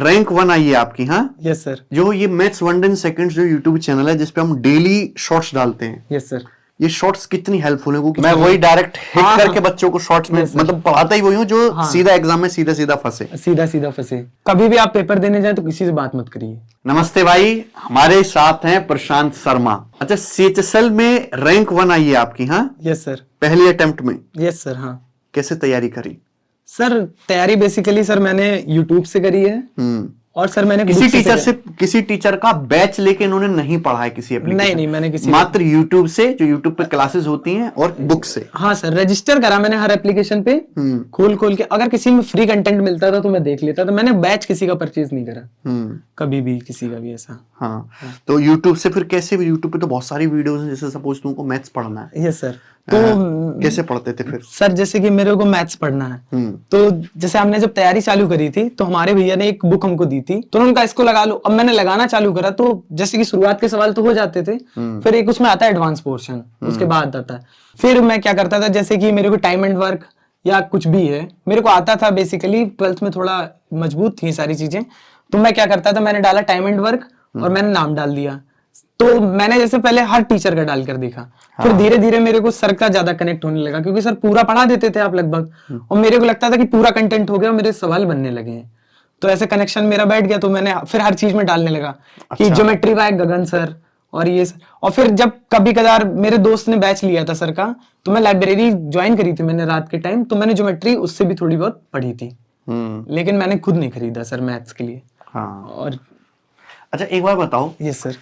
Rank 1 आई है आपकी। हाँ यस सर। जो ये मैथ्स 110 सेकंड्स जो यूट्यूब चैनल है जिसपे हम डेली शॉर्ट्स डालते हैं, यस सर। ये शॉर्ट्स कितनी हेल्पफुल है, क्योंकि मैं वही डायरेक्ट हिट करके बच्चों को शॉर्ट्स में मतलब पढ़ाता ही वही हूँ जो सीधा एग्जाम में सीधा सीधा फंसे, सीधा सीधा फंसे। कभी भी आप पेपर देने जाए तो किसी से बात मत करिए। नमस्ते भाई, हमारे साथ हैं प्रशांत शर्मा। अच्छा, सीएचएसएल में रैंक 1 आई है आपकी। हाँ यस सर। पहली अटेम्प्ट में। Yes sir. हाँ कैसे तैयारी करी? सर तैयारी बेसिकली सर मैंने यूट्यूब से करी है। और सर मैंने किसी टीचर का बैच लेके इन्होंने नहीं पढ़ा है किसी एप्लीकेशन? नहीं, मैंने किसी मात्र यूट्यूब से, जो यूट्यूब पे क्लासेस होती हैं और बुक से। हाँ सर, रजिस्टर करा मैंने हर एप्लीकेशन पे खोल के। अगर किसी में फ्री कंटेंट मिलता था तो मैं देख लेता था। मैंने बैच किसी का परचेज नहीं करा कभी भी, किसी का भी ऐसा। हाँ तो यूट्यूब से फिर कैसे? यूट्यूब पे तो बहुत सारी वीडियोस हैं, जैसे सपोज तुमको मैथ्स पढ़ना है। Yes sir. तो कैसे पढ़ते थे फिर? सर जैसे कि मेरे को मैथ्स पढ़ना है, तो जैसे हमने जब तैयारी चालू करी थी तो हमारे भैया ने एक बुक हमको दी थी, तो उनका इसको लगा लो। अब मैंने लगाना चालू करा तो जैसे कि शुरुआत के सवाल तो हो जाते थे, फिर एक उसमें आता है एडवांस पोर्शन, उसके बाद आता है। फिर मैं क्या करता था, जैसे कि मेरे को टाइम एंड वर्क या कुछ भी है मेरे को आता था, बेसिकली 12th में थोड़ा मजबूत थी सारी चीजें, तो मैं क्या करता था, मैंने डाला टाइम एंड वर्क और मैंने नाम डाल दिया। तो मैंने जैसे पहले हर टीचर का डाल कर देखा, फिर धीरे धीरे मेरे को सर का ज्यादा कनेक्ट होने लगा, क्योंकि सर पूरा पढ़ा देते थे आप लगभग, और मेरे को लगता था कि पूरा कंटेंट हो गया और मेरे सवाल बनने लगे हैं। तो ऐसे कनेक्शन मेरा बैठ गया, तो मैंने फिर हर चीज में डालने लगा कि ज्योमेट्री बाय गगन सर और ये सर। और फिर जब कभी कदार मेरे दोस्त ने बैच लिया था सर का, तो मैं लाइब्रेरी ज्वाइन करी थी मैंने रात के टाइम, तो मैंने ज्योमेट्री उससे भी थोड़ी बहुत पढ़ी थी, लेकिन मैंने खुद नहीं खरीदा सर मैथ्स के लिए। और अच्छा एक बार बताओ। Yes sir.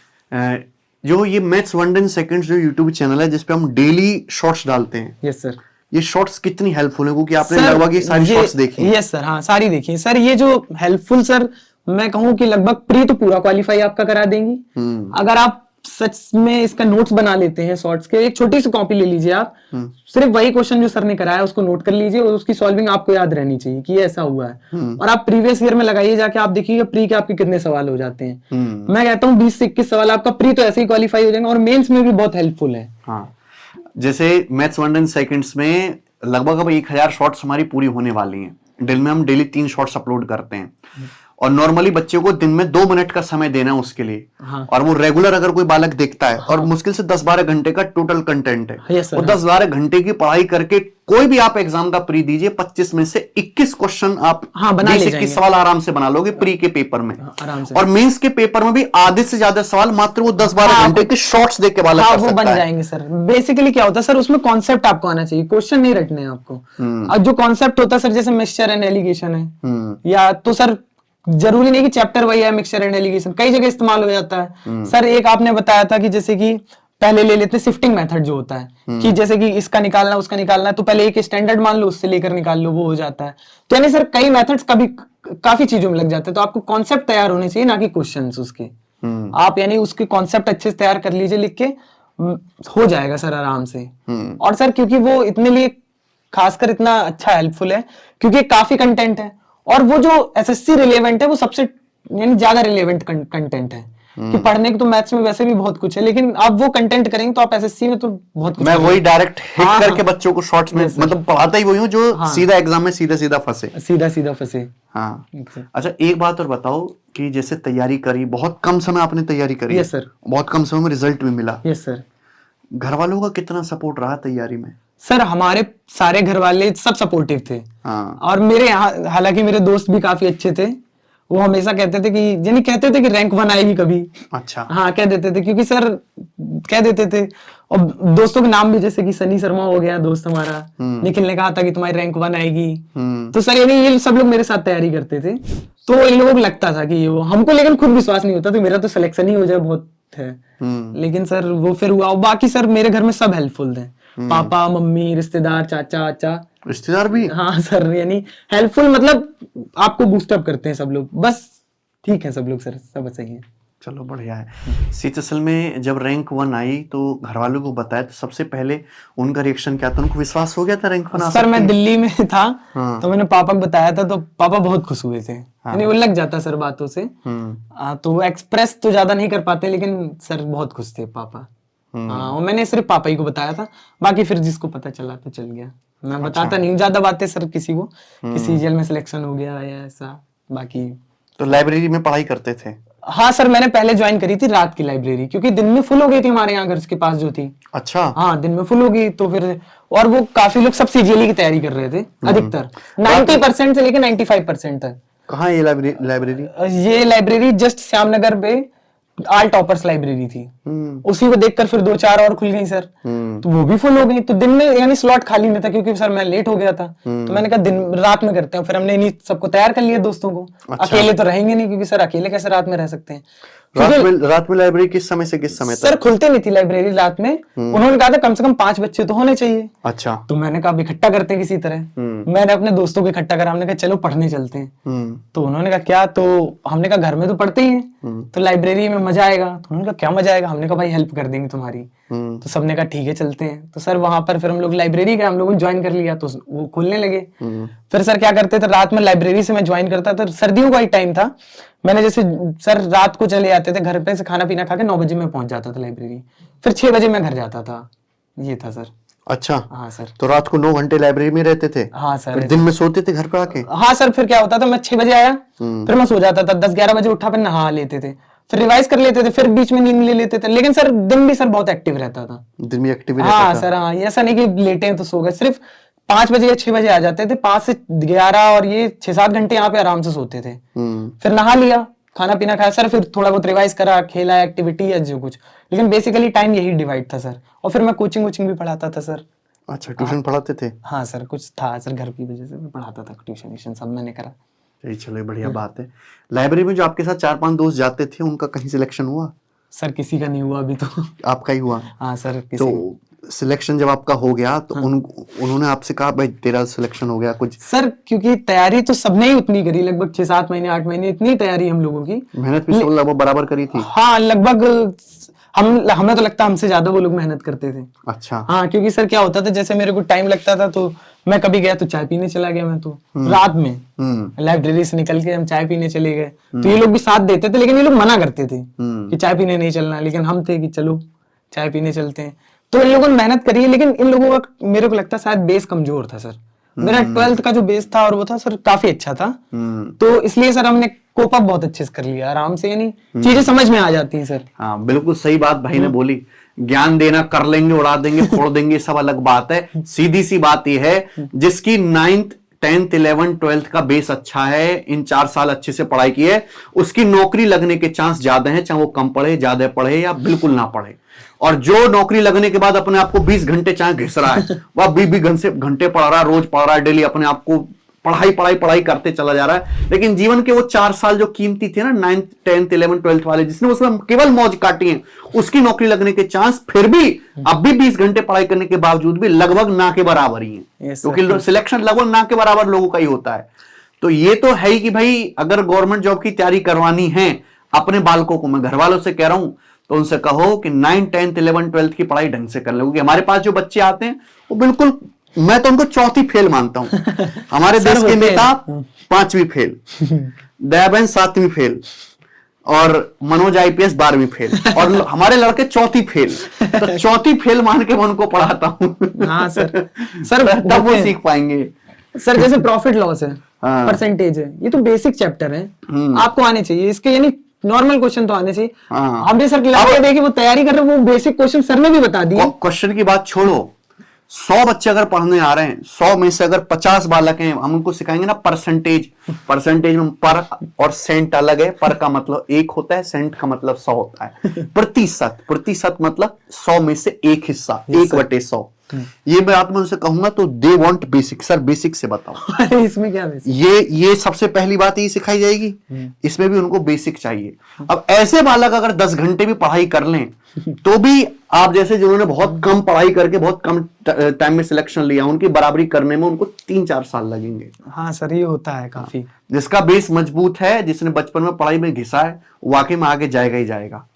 जो ये मैथ्स 110 सेकंड्स जो यूट्यूब चैनल है जिसपे हम डेली शॉर्ट्स डालते हैं, यस सर, ये शॉर्ट्स कितनी हेल्पफुल है? क्योंकि आपने लगभग ये सारी शॉर्ट्स देखी। Yes sir. हाँ सारी देखी सर। ये जो हेल्पफुल सर, मैं कहूँ कि लगभग प्री तो पूरा क्वालिफाई आपका करा देंगी। अगर आप सच में इसका नोट्स बना लेते हैं शॉर्ट्स के, एक छोटी सी कॉपी ले लीजिए आप, सिर्फ वही क्वेश्चन जो सर ने कराया उसको नोट कर लीजिए और उसकी सॉल्विंग आपको याद रहनी चाहिए कि ये ऐसा हुआ है, और आप प्रीवियस ईयर में लगाइए जाके, आप देखिएगा प्री के आपके कितने सवाल हो जाते हैं। मैं कहता हूँ 20 से 21 सवाल आपका प्री तो ऐसे ही क्वालिफाई हो जाएंगे, और मेंस में भी बहुत हेल्पफुल है। हाँ जैसे मैथ्स 110 सेकंड्स में लगभग अब 1000 शॉर्ट्स हमारी पूरी होने वाली हैं। दिन में हम डेली 3 शॉर्ट्स अपलोड करते हैं, और नॉर्मली बच्चे को दिन में 2 मिनट का समय देना है उसके लिए। और वो रेगुलर अगर कोई बालक देखता है, और मुश्किल से 10-12 घंटे का टोटल कंटेंट है, वो 10-12 घंटे की पढ़ाई करके कोई भी आप एग्जाम का प्री दीजिए, 25 में से 21 क्वेश्चन आप 20-21 सवाल आराम से बना लोगे प्री के पेपर में। और मेंस के पेपर में भी आधे से ज्यादा सवाल मात्र वो 10-12 घंटे के शॉर्ट्स देख के बालक कर सकता है। बन जाएंगे सर। बेसिकली क्या होता है सर, उसमें कॉन्सेप्ट आपको आना चाहिए, क्वेश्चन नहीं रटने आपको। अब जो कॉन्सेप्ट होता है सर, जैसे मिक्सचर एंड एलिगेशन है, या तो सर जरूरी नहीं कि चैप्टर वही है, मिक्सचर एंड एलिगेशन कई जगह इस्तेमाल हो जाता है। सर एक आपने बताया था कि जैसे कि पहले ले लेते शिफ्टिंग मेथड जो होता है, कि जैसे कि इसका निकालना उसका निकालना है, तो पहले एक स्टैंडर्ड मान लो, उससे लेकर निकाल लो, वो हो जाता है। तो यानी सर कई मेथड्स कभी काफी चीजों में लग जाते हैं, तो आपको कॉन्सेप्ट तैयार होने चाहिए, ना कि क्वेश्चंस उसके। आप यानी उसके कॉन्सेप्ट अच्छे से तैयार कर लीजिए, लिख के हो जाएगा सर आराम से। और सर क्योंकि वो इतने लिए खासकर इतना अच्छा हेल्पफुल है, क्योंकि काफी कंटेंट है, और वो जो एसएससी रिलेवेंट है वो सबसे यानी ज्यादा रिलेवेंट कंटेंट है। कि पढ़ने को तो मैथ्स में वैसे भी बहुत कुछ है, लेकिन आप वो कंटेंट करेंगे तो आप एसएससी में तो बहुत कुछ। मैं वही डायरेक्ट हिट करके बच्चों को शॉर्ट्स में मतलब पढ़ाता ही वही हूँ जो सीधा एग्जाम में सीधा सीधा फंसे। हाँ अच्छा एक बात और बताओ कि जैसे तैयारी करी, बहुत कम समय आपने तैयारी करी। Yes sir. बहुत कम समय में रिजल्ट भी मिला। Yes sir. घर वालों का कितना सपोर्ट रहा तैयारी में? सर हमारे सारे घर वाले सब सपोर्टिव थे। और मेरे यहाँ हालांकि मेरे दोस्त भी काफी अच्छे थे, वो हमेशा कहते थे कि यानी कहते थे कि रैंक 1 आएगी कभी। अच्छा। हाँ कह देते थे, क्योंकि सर कह देते थे, और दोस्तों के नाम भी जैसे कि सनी शर्मा हो गया दोस्त हमारा, निखिल ने कहा था कि तुम्हारी रैंक 1 आएगी। तो सर यानी ये सब लोग मेरे साथ तैयारी करते थे, तो इन लोगों को लगता था कि वो हमको, लेकिन खुद विश्वास नहीं होता था मेरा तो सिलेक्शन ही हो जाए बहुत है। लेकिन सर वो फिर हुआ। बाकी सर मेरे घर में सब हेल्पफुल थे, पापा मम्मी रिश्तेदार चाचा चाचा रिश्तेदार भी। हाँ सर यानी हेल्पफुल, मतलब आपको बूस्टअप करते हैं सब लोग, बस ठीक है सब लोग सर, सब सही है। चलो बढ़िया है। सीएचएसएल में जब रैंक 1 आई तो घर वालों को बताया, तो सबसे पहले उनका रिएक्शन क्या था? उनको विश्वास हो गया था रैंक 1 आ सकती है? सर मैं दिल्ली में था। तो मैंने पापा को बताया था, तो पापा बहुत खुश हुए थे। यानी वो लग जाता सर बातों से। तो वो एक्सप्रेस तो ज्यादा नहीं कर पाते, लेकिन सर बहुत खुश थे पापा। और मैंने सिर्फ पापा ही को बताया था, बाकी फिर जिसको पता चला तो चल गया। मैं बताता नहीं ज्यादा बातें सर किसी को, कि सीजीएल में सिलेक्शन हो गया या ऐसा, बाकी तो लाइब्रेरी में पढ़ाई करते थे? हाँ सर, मैंने पहले ज्वाइन करी थी रात की लाइब्रेरी, क्योंकि दिन में फुल हो गई थी हमारे यहाँ घर के पास जो थी। अच्छा। हाँ, दिन में फुल हो गई तो फिर, और वो काफी लोग सब सीजीएलई की तैयारी कर रहे थे, अधिकतर 90% से लेकर 95% तक। कहाँ है ये लाइब्रेरी? ये लाइब्रेरी जस्ट श्यामनगर पे ऑल टॉपर्स लाइब्रेरी थी। उसी को देखकर फिर 2-4 और खुल गई सर, तो वो भी फुल हो गई। तो दिन में यानी स्लॉट खाली नहीं था, क्योंकि सर मैं लेट हो गया था, तो मैंने कहा दिन रात में करते हैं। फिर हमने इन्हीं सबको तैयार कर लिया दोस्तों को। अच्छा। अकेले तो रहेंगे नहीं, क्योंकि सर अकेले कैसे रात में रह सकते हैं। रात में लाइब्रेरी किस समय से किस समय तक? सर खुलते नहीं थी लाइब्रेरी रात में। उन्होंने कहा था कम से कम 5 बच्चे तो होने चाहिए। अच्छा। तो मैंने कहा इकट्ठा करते हैं किसी तरह। मैंने अपने दोस्तों को इकट्ठा करा, हमने कहा चलो पढ़ने चलते हैं। तो उन्होंने कहा क्या? तो हमने कहा घर में तो पढ़ते ही हैं, तो लाइब्रेरी में मजा आएगा। तो उन्होंने कहा क्या मजा आएगा? हमने कहा भाई हेल्प कर देंगे तुम्हारी। तो सबने कहा ठीक है चलते हैं। तो सर वहां पर फिर हम लोग लाइब्रेरी गए, हम लोगों ने ज्वाइन कर लिया, तो वो खोलने लगे। फिर सर क्या करते थे, रात में लाइब्रेरी से मैं ज्वाइन करता था। सर्दियों का ही टाइम था, मैंने जैसे सर रात को चले जाते थे घर पे से, खाना पीना खा के 9 बजे मैं पहुंच जाता था लाइब्रेरी, फिर 6 बजे मैं घर जाता था। ये था सर। अच्छा। हाँ सर। तो रात को 9 घंटे लाइब्रेरी में रहते थे? हाँ सर। फिर दिन में सोते थे घर पे आके? हाँ सर, फिर क्या होता था, मैं 6 बजे आया, फिर मैं सो जाता था, 10-11 बजे उठा, फिर नहा लेते थे, फिर रिवाइज कर लेते थे, फिर बीच में नींद ले लेते थे। लेकिन सर दिन भी सर बहुत एक्टिव रहता था। दिन में एक्टिव रहता हाँ था? सर हाँ, ऐसा नहीं कि लेटे हैं तो सो गए। सिर्फ 5 बजे या 6 बजे आ जाते थे, 5 से 11, और ये 6-7 घंटे यहाँ पे आराम से सोते थे। फिर नहा लिया, खाना पीना खाया सर, फिर थोड़ा बहुत रिवाइज करा, खेला, एक्टिविटी या जो कुछ। लेकिन बेसिकली टाइम यही डिवाइड था सर। और फिर मैं कोचिंग भी पढ़ाता था सर। अच्छा, ट्यूशन पढ़ाते थे? हाँ सर, कुछ था सर, घर की वजह से मैं पढ़ाता था, ट्यूशन सब मैंने करा। चलो बढ़िया बात है। लाइब्रेरी में जो आपके साथ 4-5 दोस्त जाते थे, उनका कहीं सिलेक्शन हुआ? सर किसी का नहीं हुआ अभी तो। आपका ही हुआ? हाँ सर। तो सिलेक्शन जब आपका हो गया तो उन्होंने आपसे कहा भाई तेरा सिलेक्शन हो गया कुछ? सर क्योंकि तैयारी तो सबने ही उतनी करी, लगभग 6-7 महीने 8 महीने इतनी तैयारी हम लोगों की। मेहनत भी सब लगभग बराबर करी थी? हाँ लगभग, हमें तो लगता है हमसे ज्यादा वो लोग मेहनत करते थे। अच्छा। हाँ, क्योंकि सर क्या होता था, जैसे मेरे को टाइम लगता था तो मैं कभी गया तो चाय पीने चला गया, मैं तो रात में लाइब्रेरी से निकल के हम चाय पीने चले गए। तो ये लोग भी साथ देते थे, लेकिन ये लोग मना करते थे कि चाय पीने नहीं चलना, लेकिन हम थे कि चलो चाय पीने चलते हैं। तो इन लोगों ने मेहनत करी है, लेकिन इन लोगों का मेरे को लगता है शायद बेस कमजोर था सर। मेरा 12th का जो बेस था और वो था सर काफी अच्छा था, तो इसलिए सर हमने कोप अप बहुत अच्छे से कर लिया आराम से, यानी चीजें समझ में आ जाती हैं सर। हाँ बिल्कुल सही बात भाई ने बोली। ज्ञान देना, कर लेंगे, उड़ा देंगे, फोड़ देंगे, सब अलग बात है। सीधी सी बात यह है, जिसकी 9th 10th 11th 12th का बेस अच्छा है, इन 4 साल अच्छे से पढ़ाई की है, उसकी नौकरी लगने के चांस ज्यादा है, चाहे वो कम पढ़े, ज्यादा पढ़े या बिल्कुल ना पढ़े। और जो नौकरी लगने के बाद अपने आप को 20 घंटे चाहे घिस रहा है, वह 20 घंटे पढ़ रहा है, रोज पढ़ रहा है, डेली अपने आप को पढ़ाई करते चला जा रहा है, लेकिन जीवन के वो 4 साल जो कीमती थे ना, 9th 10th 11th 12th वाले, जिसने उसमें केवल मौज काटी है, उसकी नौकरी लगने के चांस फिर भी अब भी 20 घंटे पढ़ाई करने के बावजूद भी लगभग ना के बराबर ही है, क्योंकि सिलेक्शन लगभग ना के बराबर लोगों का ही होता है। तो ये तो है ही कि भाई अगर गवर्नमेंट जॉब की तैयारी करवानी है अपने बालकों को, मैं घर वालों से कह रहा हूं, तो उनसे कहो कि 9th 10th 11th 12th की पढ़ाई ढंग से कर लो, क्योंकि हमारे पास जो बच्चे आते हैं वो बिल्कुल, मैं तो उनको 4थी फेल मानता हूं। हमारे देश के नेता 5वीं फेल, दयाबेन 7वीं फेल, और मनोज IPS 12वीं फेल, और हमारे लड़के 4थी फेल। तो 4थी फेल मान के मैं उनको पढ़ाता हूं। हाँ सर। सर तब वो सीख पाएंगे। सर जैसे प्रॉफिट लॉस है, परसेंटेज है, ये तो बेसिक चैप्टर है, आपको आने चाहिए इसके, यानी नॉर्मल क्वेश्चन तो आने चाहिए। हम भी सर लड़के देखिए वो तैयारी कर रहे हैं, वो बेसिक क्वेश्चन सर ने भी बता दिए। क्वेश्चन की बात छोड़ो, 100 बच्चे अगर पढ़ने आ रहे हैं, 100 में से अगर 50 बालक हैं, हम उनको सिखाएंगे ना परसेंटेज में पर और सेंट अलग है। पर का मतलब 1 होता है, सेंट का मतलब 100 होता है। प्रतिशत मतलब 100 में से 1 हिस्सा, 1/100। ये बात मैं उनसे कहूंगा तो they want basic. Sir basic से बताओ। इसमें क्या बेसिक? ये सबसे पहली बात ये सिखाई जाएगी, इसमें भी उनको बेसिक चाहिए। अब ऐसे बालक अगर 10 घंटे भी पढ़ाई कर लें तो भी आप जैसे जिन्होंने बहुत कम पढ़ाई करके बहुत कम टाइम में सिलेक्शन लिया, उनकी बराबरी करने में उनको 3-4 साल लगेंगे। हाँ सर, ये होता है काफी। जिसका बेस मजबूत है, जिसने बचपन में पढ़ाई में घिसा है, वाकई में आगे जाएगा ही जाएगा।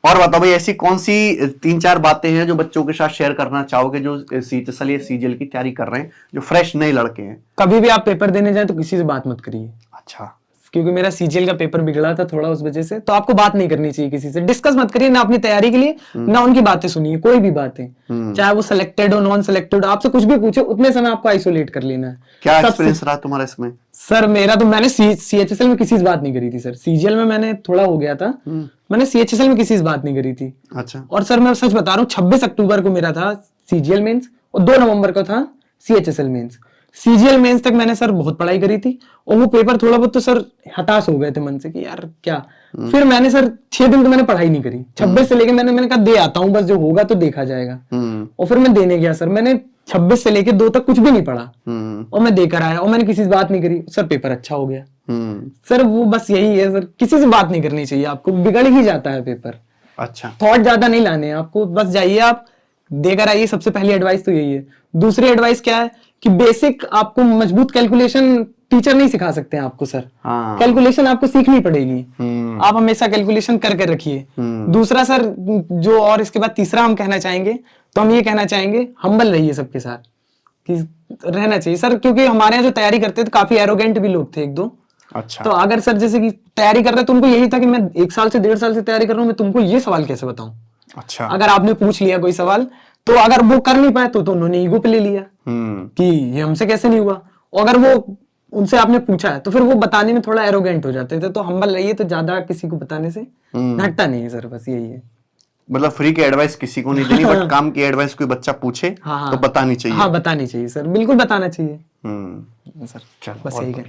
और बताओ भाई, ऐसी कौन सी 3-4 बातें हैं जो बच्चों के साथ शेयर करना चाहोगे, जो CGL की तैयारी कर रहे हैं, जो फ्रेश नए लड़के हैं? कभी भी आप पेपर देने जाए तो किसी से बात मत करिए। अच्छा। क्योंकि मेरा सीजीएल का पेपर बिगड़ा था थोड़ा उस वजह से, तो आपको बात नहीं करनी चाहिए किसी से, डिस्कस मत करिए ना अपनी तैयारी के लिए ना उनकी बातें सुनिए, कोई भी बातें, चाहे वो सिलेक्टेड हो नॉन सिलेक्टेड हो, आपसे कुछ भी पूछे उतने समय आपको आइसोलेट कर लेना है। क्या एक्सपीरियंस रहा तुम्हारा इसमें? सर मेरा तो मैंने सीएचएसएल में किसी से बात नहीं करी थी सर, सीजीएल में मैंने थोड़ा हो गया था, मैंने सीएचएसएल में किसी से बात नहीं करी थी। अच्छा। और सर मैं सच बता रहा हूँ 26 अक्टूबर को मेरा था सीजीएल मेंस और 2 नवंबर को था सीएचएसएल मेंस। सीजीएल मेंस तक मैंने सर बहुत पढ़ाई करी थी और वो पेपर थोड़ा बहुत तो सर हताश हो गए थे मन से कि यार क्या। फिर मैंने सर 6 दिन तो मैंने पढ़ाई नहीं करी, 26 से लेके मैंने कहा दे आता हूँ, बस जो होगा तो देखा जाएगा। और फिर मैं देने गया सर, मैंने 26 से लेके 2 तक कुछ भी नहीं पढ़ा और मैं देकर आया और मैंने किसी से बात नहीं करी, सर पेपर अच्छा हो गया। सर वो बस यही है सर, किसी से बात नहीं करनी चाहिए, आपको बिगड़ ही जाता है पेपर। अच्छा। थॉट ज्यादा नहीं लाने हैं आपको, बस जाइए आप देकर आइए, सबसे पहली एडवाइस तो यही है। दूसरी एडवाइस क्या है कि बेसिक आपको मजबूत कैलकुलेशन टीचर नहीं सिखा सकते हैं आपको सर, कैलकुलेशन आपको सीखनी पड़ेगी, आप हमेशा कैलकुलेशन करके रखिए। दूसरा सर जो, और इसके बाद तीसरा हम कहना चाहेंगे, तो हम ये कहना चाहेंगे हम्बल रहिए सबके साथ, कि रहना चाहिए सर, क्योंकि हमारे यहाँ जो तैयारी करते थे काफी एरोगेंट भी लोग थे 1-2। अच्छा। तो अगर सर जैसे कि तैयारी कर रहे तो उनको यही था कि मैं 1 साल से 1.5 साल से तैयारी कर रहा हूँ, मैं तुमको ये सवाल कैसे बताऊं। अच्छा। अगर आपने पूछ लिया कोई सवाल तो अगर वो कर नहीं पाए तो उन्होंने ईगो पे ले लिया कि ये हमसे कैसे नहीं हुआ, और अगर वो उनसे आपने पूछा है तो फिर वो बताने में थोड़ा एरोगेंट हो जाते थे। तो हम्बल रहिए, तो ज्यादा किसी को बताने से घटता नहीं है सर, बस यही है। मतलब फ्री की एडवाइस किसी को नहीं देनी, बट काम की एडवाइस कोई बच्चा पूछे तो बतानी चाहिए। हाँ बतानी चाहिए सर, बिल्कुल बताना चाहिए सर चलो, बस यही है।